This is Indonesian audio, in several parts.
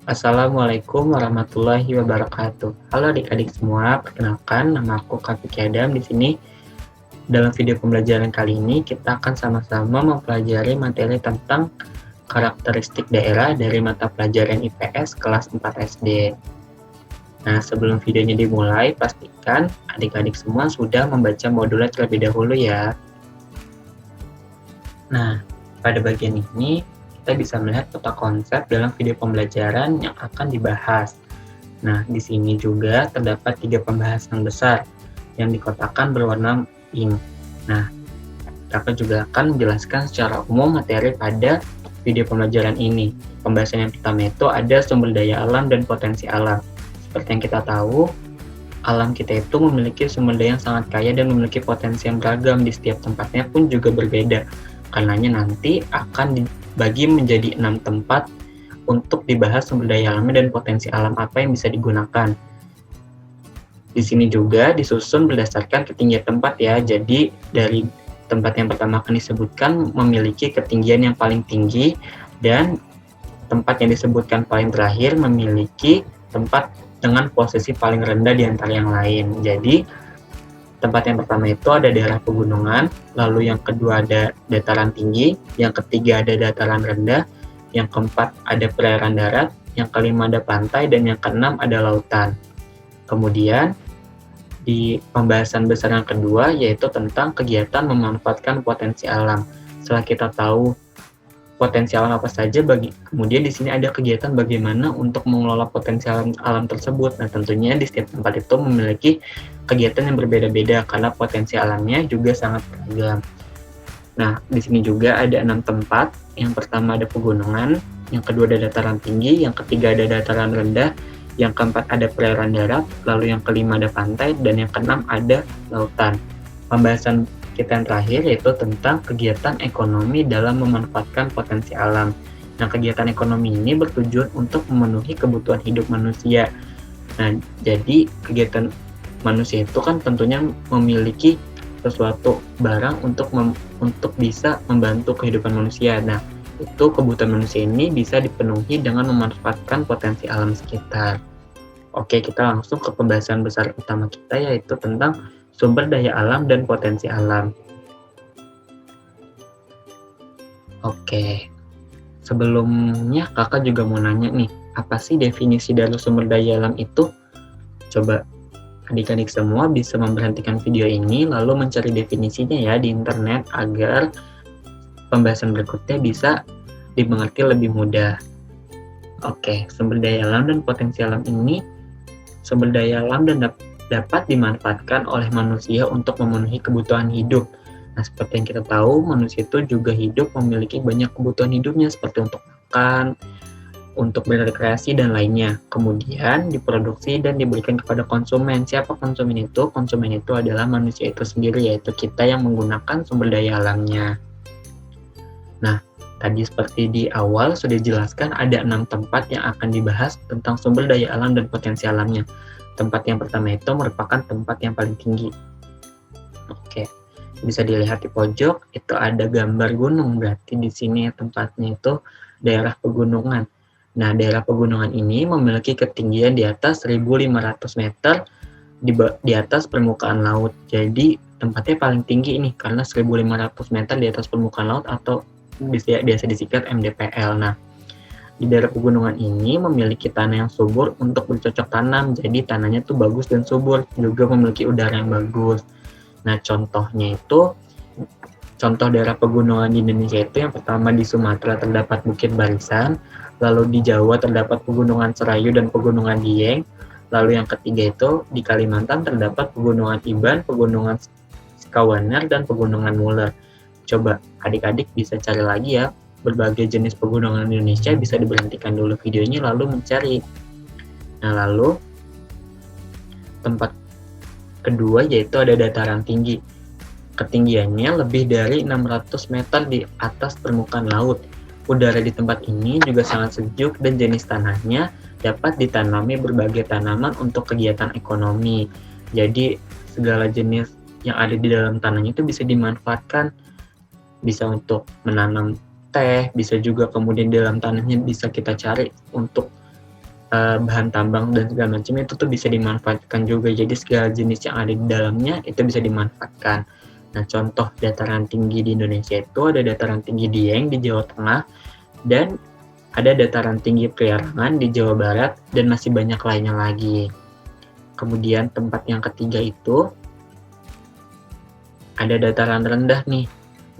Assalamualaikum warahmatullahi wabarakatuh. Halo adik-adik semua, perkenalkan nama aku Kak Vicky Adam di sini. Dalam video pembelajaran kali ini kita akan sama-sama mempelajari materi tentang karakteristik daerah dari mata pelajaran IPS kelas 4 SD. Nah, sebelum videonya dimulai, pastikan adik-adik semua sudah membaca modulnya terlebih dahulu ya. Nah, pada bagian ini kita bisa melihat peta konsep dalam video pembelajaran yang akan dibahas. Nah, di sini juga terdapat 3 pembahasan besar yang dikotakan berwarna pink. Nah, kakak juga akan menjelaskan secara umum materi pada video pembelajaran ini. Pembahasan yang pertama itu ada sumber daya alam dan potensi alam. Seperti yang kita tahu, alam kita itu memiliki sumber daya yang sangat kaya dan memiliki potensi yang beragam, di setiap tempatnya pun juga berbeda. Karenanya nanti akan dibagi menjadi 6 tempat untuk dibahas sumber daya alamnya dan potensi alam apa yang bisa digunakan. Di sini juga disusun berdasarkan ketinggian tempat ya. Jadi dari tempat yang pertama akan disebutkan memiliki ketinggian yang paling tinggi, dan tempat yang disebutkan paling terakhir memiliki tempat dengan posisi paling rendah di antara yang lain. Jadi tempat yang pertama itu ada daerah pegunungan, lalu yang kedua ada dataran tinggi, yang ketiga ada dataran rendah, yang keempat ada perairan darat, yang kelima ada pantai, dan yang keenam ada lautan. Kemudian di pembahasan besar yang kedua yaitu tentang kegiatan memanfaatkan potensi alam. Setelah kita tahu potensi alam apa saja, kemudian di sini ada kegiatan bagaimana untuk mengelola potensi alam tersebut. Nah, tentunya di setiap tempat itu memiliki kegiatan yang berbeda-beda karena potensi alamnya juga sangat beragam. Nah, di sini juga ada 6 tempat. Yang pertama ada pegunungan, yang kedua ada dataran tinggi, yang ketiga ada dataran rendah, yang keempat ada perairan darat, lalu yang kelima ada pantai, dan yang keenam ada lautan. Pembahasan kita yang terakhir yaitu tentang kegiatan ekonomi dalam memanfaatkan potensi alam. Nah, kegiatan ekonomi ini bertujuan untuk memenuhi kebutuhan hidup manusia. Nah, jadi kegiatan manusia itu kan tentunya memiliki sesuatu barang untuk bisa membantu kehidupan manusia. Nah, itu kebutuhan manusia ini bisa dipenuhi dengan memanfaatkan potensi alam sekitar. Oke, kita langsung ke pembahasan besar utama kita yaitu tentang sumber daya alam dan potensi alam. Oke, sebelumnya kakak juga mau nanya nih, apa sih definisi dari sumber daya alam itu? Coba adik-adik semua bisa memberhentikan video ini lalu mencari definisinya ya di internet agar pembahasan berikutnya bisa dimengerti lebih mudah. Oke, sumber daya alam dan potensi alam ini, sumber daya alam dan dapat dimanfaatkan oleh manusia untuk memenuhi kebutuhan hidup. Nah, seperti yang kita tahu, manusia itu juga hidup memiliki banyak kebutuhan hidupnya seperti untuk makan, untuk berrekreasi, dan lainnya. Kemudian diproduksi dan diberikan kepada konsumen. Siapa konsumen itu? Konsumen itu adalah manusia itu sendiri, yaitu kita yang menggunakan sumber daya alamnya. Nah, tadi seperti di awal sudah dijelaskan ada 6 tempat yang akan dibahas tentang sumber daya alam dan potensi alamnya. Tempat yang pertama itu merupakan tempat yang paling tinggi. Oke, bisa dilihat di pojok itu ada gambar gunung, berarti di sini tempatnya itu daerah pegunungan. Nah, daerah pegunungan ini memiliki ketinggian di atas 1.500 meter di atas permukaan laut. Jadi tempatnya paling tinggi ini karena 1.500 meter di atas permukaan laut atau biasa disingkat MDPL. Nah, di daerah pegunungan ini memiliki tanah yang subur untuk bercocok tanam, jadi tanahnya tuh bagus dan subur, juga memiliki udara yang bagus. Nah, contoh daerah pegunungan di Indonesia itu yang pertama di Sumatera terdapat Bukit Barisan, lalu di Jawa terdapat Pegunungan Serayu dan Pegunungan Dieng, lalu yang ketiga itu di Kalimantan terdapat Pegunungan Iban, Pegunungan Sikawaner, dan Pegunungan Muler. Coba adik-adik bisa cari lagi ya berbagai jenis pegunungan Indonesia, bisa diberhentikan dulu videonya lalu mencari. Nah, lalu tempat kedua yaitu ada dataran tinggi. Ketinggiannya lebih dari 600 meter di atas permukaan laut. Udara di tempat ini juga sangat sejuk dan jenis tanahnya dapat ditanami berbagai tanaman untuk kegiatan ekonomi. Jadi segala jenis yang ada di dalam tanahnya itu bisa dimanfaatkan, bisa untuk menanam teh, bisa juga kemudian di dalam tanahnya bisa kita cari untuk bahan tambang dan segala macam itu tuh bisa dimanfaatkan juga. Jadi segala jenis yang ada di dalamnya itu bisa dimanfaatkan. Nah, contoh dataran tinggi di Indonesia itu ada dataran tinggi Dieng di Jawa Tengah, dan ada dataran tinggi Priarangan di Jawa Barat, dan masih banyak lainnya lagi. Kemudian tempat yang ketiga itu ada dataran rendah nih.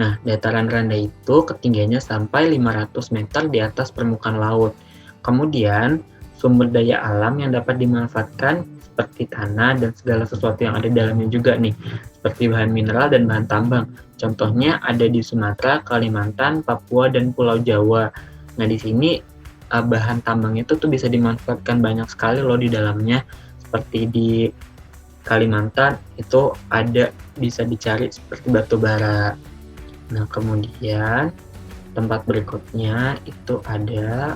Nah, dataran rendah itu ketinggiannya sampai 500 meter di atas permukaan laut. Kemudian, sumber daya alam yang dapat dimanfaatkan seperti tanah dan segala sesuatu yang ada di dalamnya juga nih, seperti bahan mineral dan bahan tambang. Contohnya ada di Sumatera, Kalimantan, Papua, dan Pulau Jawa. Nah, di sini bahan tambang itu tuh bisa dimanfaatkan banyak sekali loh di dalamnya. Seperti di Kalimantan itu ada, bisa dicari seperti batu bara. Nah, kemudian tempat berikutnya itu ada,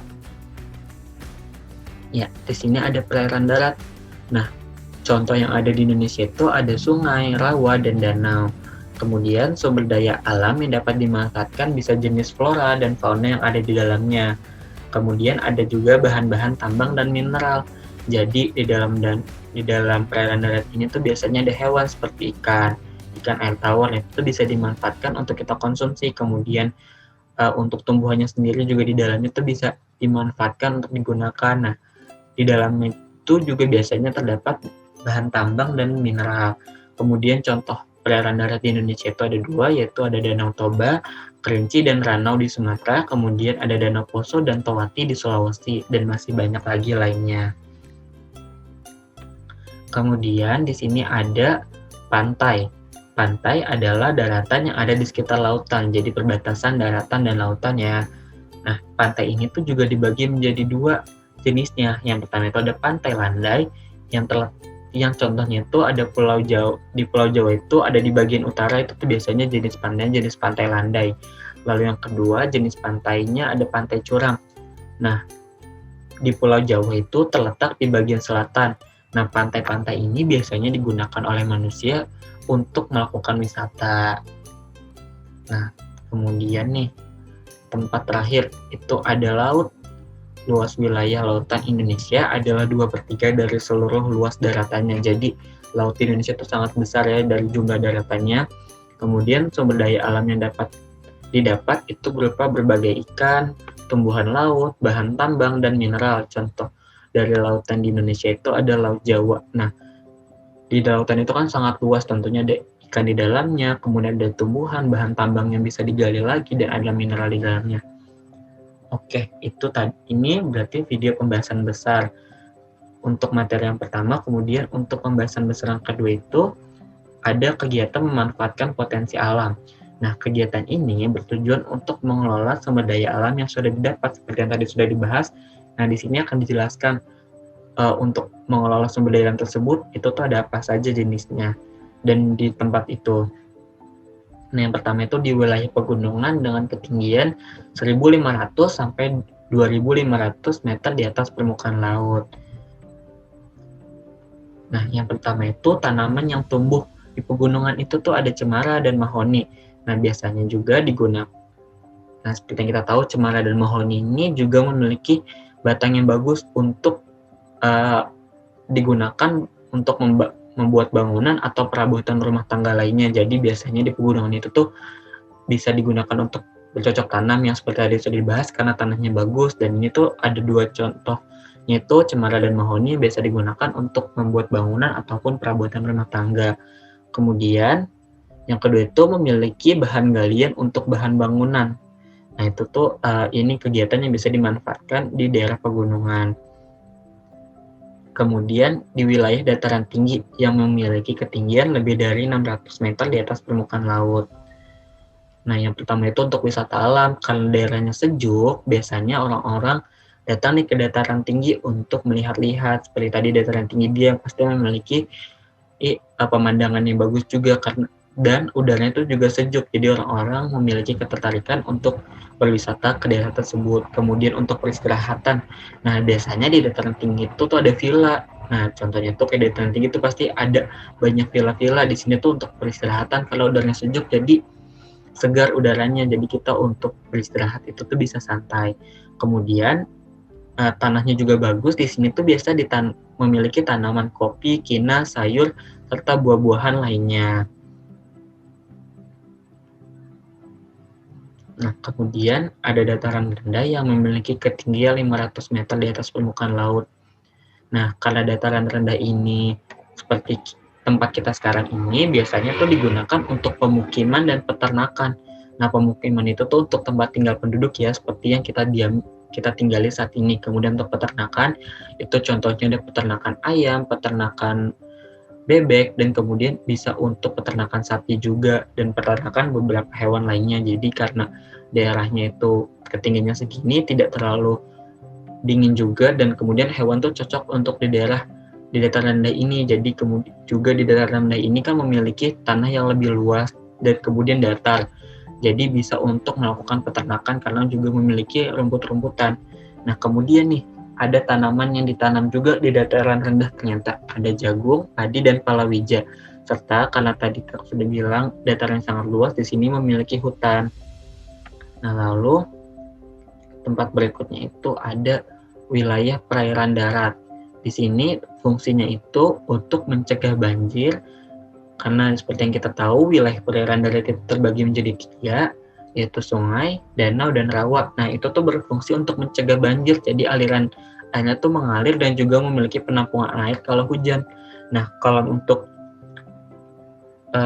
ya, di sini ada perairan darat. Nah, contoh yang ada di Indonesia itu ada sungai, rawa, dan danau. Kemudian sumber daya alam yang dapat dimanfaatkan bisa jenis flora dan fauna yang ada di dalamnya. Kemudian ada juga bahan-bahan tambang dan mineral. Jadi di dalam perairan darat ini tuh biasanya ada hewan seperti ikan air tawar, itu bisa dimanfaatkan untuk kita konsumsi. Kemudian untuk tumbuhannya sendiri juga di dalamnya itu bisa dimanfaatkan untuk digunakan. Nah, di dalamnya itu juga biasanya terdapat bahan tambang dan mineral. Kemudian contoh perairan darat di Indonesia itu ada dua, yaitu ada Danau Toba, Kerinci, dan Ranau di Sumatera. Kemudian ada Danau Poso dan Towati di Sulawesi, dan masih banyak lagi lainnya. Kemudian di sini ada pantai. Pantai adalah daratan yang ada di sekitar lautan, jadi perbatasan daratan dan lautan ya. Nah, pantai ini tuh juga dibagi menjadi dua jenisnya. Yang pertama itu ada pantai landai, yang contohnya itu ada Pulau Jawa. Di Pulau Jawa itu ada di bagian utara, itu tuh biasanya jenis pantai landai. Lalu yang kedua jenis pantainya ada pantai curam. Nah, di Pulau Jawa itu terletak di bagian selatan. Nah, pantai-pantai ini biasanya digunakan oleh manusia untuk melakukan wisata. Nah, kemudian nih, tempat terakhir itu ada laut. Luas wilayah lautan Indonesia adalah 2/3 dari seluruh luas daratannya. Jadi, laut Indonesia itu sangat besar ya dari jumlah daratannya. Kemudian sumber daya alam yang didapat itu berupa berbagai ikan, tumbuhan laut, bahan tambang, dan mineral. Contoh dari lautan di Indonesia itu ada Laut Jawa. Nah, di lautan itu kan sangat luas, tentunya ada ikan di dalamnya, kemudian ada tumbuhan, bahan tambang yang bisa digali lagi, dan ada mineral di dalamnya. Oke, itu tadi. Ini berarti video pembahasan besar untuk materi yang pertama. Kemudian untuk pembahasan besar yang kedua itu ada kegiatan memanfaatkan potensi alam. Nah, kegiatan ini bertujuan untuk mengelola sumber daya alam yang sudah didapat, seperti yang tadi sudah dibahas. Nah, di sini akan dijelaskan untuk mengelola sumber daya alam tersebut, itu tuh ada apa saja jenisnya, dan di tempat itu. Nah, yang pertama itu di wilayah pegunungan dengan ketinggian 1.500 sampai 2.500 meter di atas permukaan laut. Nah, yang pertama itu tanaman yang tumbuh di pegunungan itu tuh ada cemara dan mahoni. Nah, biasanya juga digunakan. Nah, seperti yang kita tahu, cemara dan mahoni ini juga memiliki batang yang bagus untuk digunakan untuk membuat bangunan atau perabotan rumah tangga lainnya. Jadi biasanya di pegunungan itu tuh bisa digunakan untuk bercocok tanam yang seperti tadi sudah dibahas, karena tanahnya bagus. Dan ini tuh ada dua contohnya, itu cemara dan mahoni, biasa digunakan untuk membuat bangunan ataupun perabotan rumah tangga. Kemudian yang kedua itu memiliki bahan galian untuk bahan bangunan. Nah, itu tuh ini kegiatan yang bisa dimanfaatkan di daerah pegunungan. Kemudian di wilayah dataran tinggi yang memiliki ketinggian lebih dari 600 meter di atas permukaan laut. Nah, yang pertama itu untuk wisata alam. Karena daerahnya sejuk, biasanya orang-orang datang nih ke dataran tinggi untuk melihat-lihat. Seperti tadi dataran tinggi dia pasti memiliki pemandangan yang bagus juga, dan udaranya itu juga sejuk. Jadi orang-orang memiliki ketertarikan untuk berwisata ke daerah tersebut. Kemudian untuk peristirahatan. Nah, biasanya di dataran tinggi itu tuh ada villa. Nah, contohnya tuh kayak dataran tinggi itu pasti ada banyak villa-villa di sini tuh untuk peristirahatan. Kalau udaranya sejuk, jadi segar udaranya. Jadi kita untuk beristirahat itu tuh bisa santai. Kemudian tanahnya juga bagus, di sini tuh biasa memiliki tanaman kopi, kina, sayur, serta buah-buahan lainnya. Nah, kemudian ada dataran rendah yang memiliki ketinggian 500 meter di atas permukaan laut. Nah, karena dataran rendah ini seperti tempat kita sekarang ini biasanya tuh digunakan untuk pemukiman dan peternakan. Nah, pemukiman itu tuh untuk tempat tinggal penduduk ya, seperti yang kita tinggali saat ini. Kemudian untuk peternakan, itu contohnya ada peternakan ayam, peternakan bebek, dan kemudian bisa untuk peternakan sapi juga, dan peternakan beberapa hewan lainnya. Jadi karena daerahnya itu ketinggiannya segini, tidak terlalu dingin juga, dan kemudian hewan tuh cocok untuk di dataran rendah ini. Jadi kemudian juga di dataran rendah ini kan memiliki tanah yang lebih luas dan kemudian datar. Jadi bisa untuk melakukan peternakan karena juga memiliki rumput-rumputan. Nah, kemudian nih ada tanaman yang ditanam juga di dataran rendah, ternyata ada jagung, padi, dan palawija. Serta karena tadi Kak sudah bilang dataran yang sangat luas, di sini memiliki hutan. Nah, lalu tempat berikutnya itu ada wilayah perairan darat. Di sini fungsinya itu untuk mencegah banjir, karena seperti yang kita tahu wilayah perairan darat itu terbagi menjadi 3, yaitu sungai, danau, dan rawa. Nah, itu tuh berfungsi untuk mencegah banjir, jadi aliran airnya tuh mengalir dan juga memiliki penampungan air kalau hujan. Nah, kalau untuk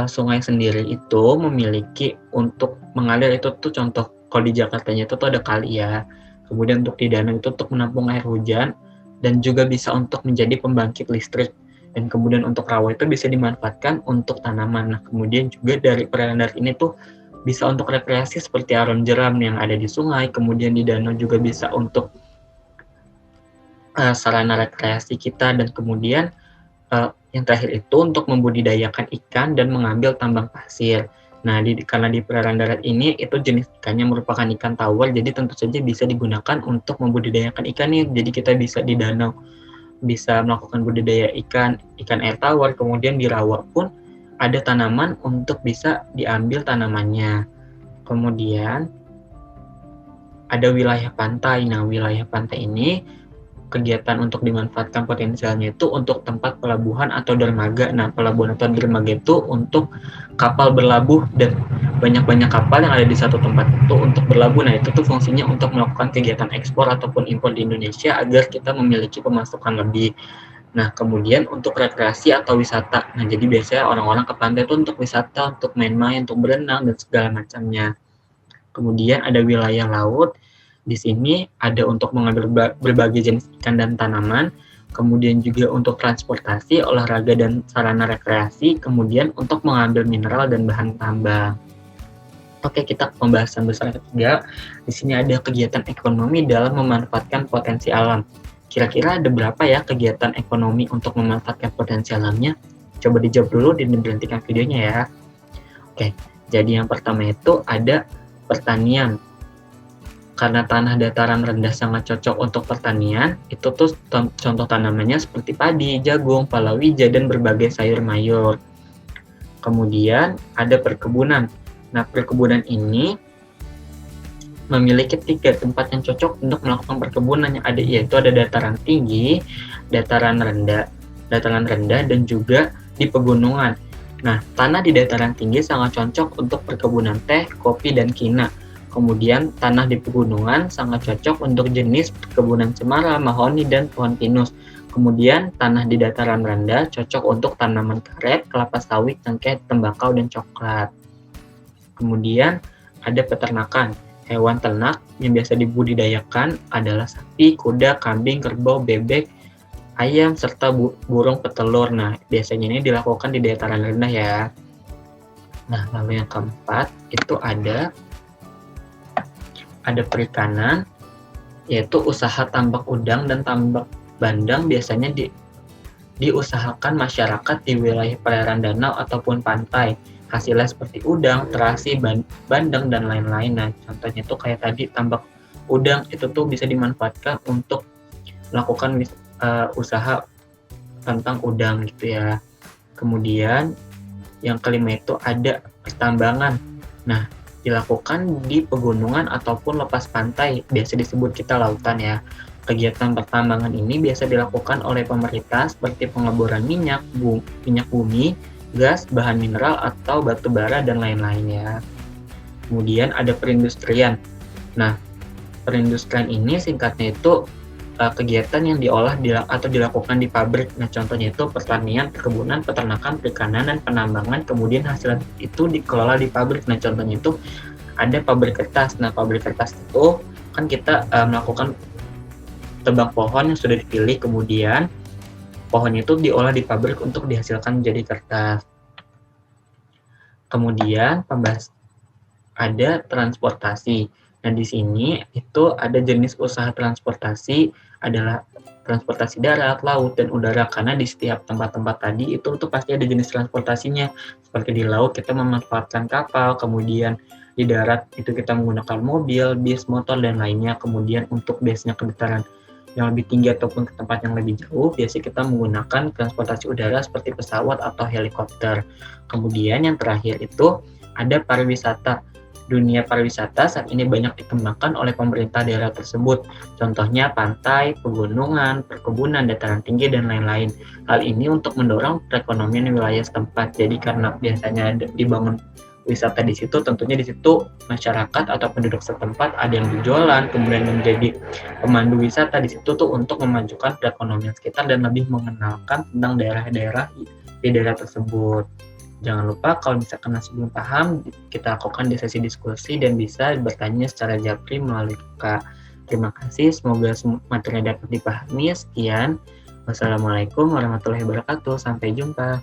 sungai sendiri itu memiliki untuk mengalir, itu tuh contoh kalau di Jakartanya itu tuh ada kali ya. Kemudian untuk di danau itu untuk menampung air hujan dan juga bisa untuk menjadi pembangkit listrik. Dan kemudian untuk rawa itu bisa dimanfaatkan untuk tanaman. Nah, kemudian juga dari perairan darat ini tuh bisa untuk rekreasi seperti aron jeram yang ada di sungai, kemudian di danau juga bisa untuk sarana rekreasi kita, dan kemudian yang terakhir itu untuk membudidayakan ikan dan mengambil tambang pasir. Nah, karena di perairan darat ini itu jenis ikannya merupakan ikan tawar, jadi tentu saja bisa digunakan untuk membudidayakan ikan nih. Jadi kita bisa di danau bisa melakukan budidaya ikan air tawar, kemudian di rawa pun ada tanaman untuk bisa diambil tanamannya. Kemudian ada wilayah pantai. Nah, wilayah pantai ini kegiatan untuk dimanfaatkan potensialnya itu untuk tempat pelabuhan atau dermaga. Nah, pelabuhan atau dermaga itu untuk kapal berlabuh, dan banyak-banyak kapal yang ada di satu tempat itu untuk berlabuh. Nah, itu tuh fungsinya untuk melakukan kegiatan ekspor ataupun impor di Indonesia agar kita memiliki pemasukan lebih. Nah, kemudian untuk rekreasi atau wisata. Nah, jadi biasanya orang-orang ke pantai itu untuk wisata, untuk main-main, untuk berenang, dan segala macamnya. Kemudian ada wilayah laut. Di sini ada untuk mengambil berbagai jenis ikan dan tanaman, kemudian juga untuk transportasi, olahraga, dan sarana rekreasi, kemudian untuk mengambil mineral dan bahan tambang. Oke, kita ke pembahasan besar ketiga. Di sini ada kegiatan ekonomi dalam memanfaatkan potensi alam. Kira-kira ada berapa ya kegiatan ekonomi untuk memanfaatkan potensi alamnya? Coba dijawab dulu dan diberhentikan videonya ya. Oke, jadi yang pertama itu ada pertanian. Karena tanah dataran rendah sangat cocok untuk pertanian, itu tuh contoh tanamannya seperti padi, jagung, palawija, dan berbagai sayur mayur. Kemudian ada perkebunan. Nah, perkebunan ini memiliki 3 tempat yang cocok untuk melakukan perkebunan yang ada, yaitu ada dataran tinggi, dataran rendah, dan juga di pegunungan. Nah, tanah di dataran tinggi sangat cocok untuk perkebunan teh, kopi, dan kina. Kemudian tanah di pegunungan sangat cocok untuk jenis perkebunan cemara, mahoni, dan pohon pinus. Kemudian tanah di dataran rendah cocok untuk tanaman karet, kelapa sawit, cengkeh, tembakau, dan coklat. Kemudian ada peternakan. Hewan ternak yang biasa dibudidayakan adalah sapi, kuda, kambing, kerbau, bebek, ayam, serta burung petelur. Nah, biasanya ini dilakukan di dataran rendah ya. Nah, lalu yang keempat itu ada perikanan, yaitu usaha tambak udang dan tambak bandeng. Biasanya diusahakan masyarakat di wilayah perairan danau ataupun pantai. Hasilnya seperti udang, terasi, bandeng, dan lain-lain. Nah, contohnya itu kayak tadi tambak udang itu tuh bisa dimanfaatkan untuk melakukan usaha tentang udang gitu ya. Kemudian yang kelima itu ada pertambangan. Nah, dilakukan di pegunungan ataupun lepas pantai, biasa disebut kita lautan ya. Kegiatan pertambangan ini biasa dilakukan oleh pemerintah seperti pengeboran minyak bumi, gas, bahan mineral atau batu bara dan lain-lain ya. Kemudian ada perindustrian. Nah, perindustrian ini singkatnya itu kegiatan yang diolah atau dilakukan di pabrik. Nah, contohnya itu pertanian, perkebunan, peternakan, perikanan, dan penambangan. Kemudian hasil itu dikelola di pabrik. Nah, contohnya itu ada pabrik kertas. Nah, pabrik kertas itu kan kita melakukan tebang pohon yang sudah dipilih, kemudian pohon itu diolah di pabrik untuk dihasilkan menjadi kertas. Kemudian ada transportasi. Nah, di sini itu ada jenis usaha transportasi adalah transportasi darat, laut, dan udara, karena di setiap tempat-tempat tadi itu pasti ada jenis transportasinya. Seperti di laut kita memanfaatkan kapal, kemudian di darat itu kita menggunakan mobil, bis, motor, dan lainnya. Kemudian untuk biasanya ke dataran yang lebih tinggi ataupun ke tempat yang lebih jauh, biasanya kita menggunakan transportasi udara seperti pesawat atau helikopter. Kemudian yang terakhir itu ada pariwisata. Dunia pariwisata saat ini banyak dikembangkan oleh pemerintah daerah tersebut. Contohnya pantai, pegunungan, perkebunan, dataran tinggi, dan lain-lain. Hal ini untuk mendorong perekonomian wilayah setempat. Jadi karena biasanya dibangun wisata di situ, tentunya di situ masyarakat atau penduduk setempat ada yang berjualan, kemudian menjadi pemandu wisata di situ tuh untuk memajukan perekonomian sekitar dan lebih mengenalkan tentang daerah-daerah di daerah tersebut. Jangan lupa kalau misalkan masih belum paham, kita lakukan di sesi diskusi dan bisa bertanya secara japri melalui Kak. Terima kasih, semoga materinya dapat dipahami. Sekian, wassalamualaikum warahmatullahi wabarakatuh, sampai jumpa.